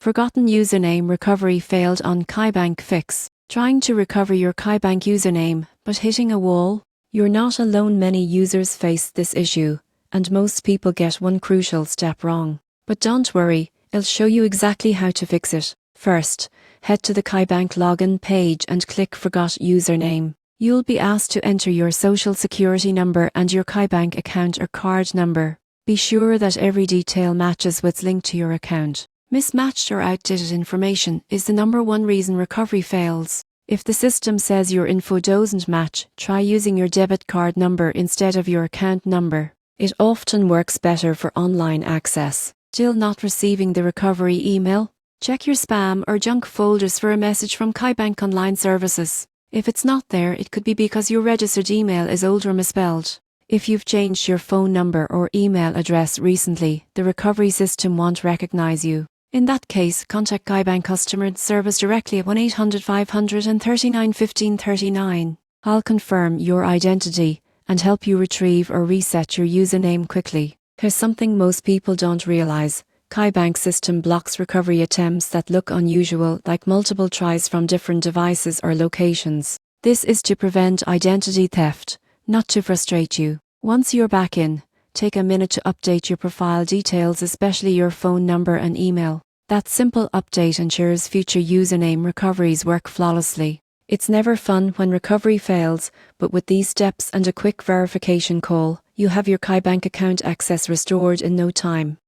Forgotten username recovery failed on KeyBank Fix. Trying to recover your KeyBank username, but hitting a wall? You're not alone. Many users face this issue, and most people get one crucial step wrong. But don't worry, I'll show you exactly how to fix it. First, head to the KeyBank login page and click Forgot Username. You'll be asked to enter your social security number and your KeyBank account or card number. Be sure that every detail matches what's linked to your account. Mismatched or outdated information is the number one reason recovery fails. If the system says your info doesn't match, try using your debit card number instead of your account number. It often works better for online access. Still not receiving the recovery email? Check your spam or junk folders for a message from KeyBank Online Services. If it's not there, it could be because your registered email is old or misspelled. If you've changed your phone number or email address recently, the recovery system won't recognize you. In that case, contact KeyBank customer service directly at 1-800-539-1539. I'll confirm your identity and help you retrieve or reset your username quickly. Here's something most people don't realize. KeyBank system blocks recovery attempts that look unusual, like multiple tries from different devices or locations. This is to prevent identity theft, not to frustrate you. Once you're back in, take a minute to update your profile details, especially your phone number and email. That simple update ensures future username recoveries work flawlessly. It's never fun when recovery fails, but with these steps and a quick verification call, you have your KeyBank account access restored in no time.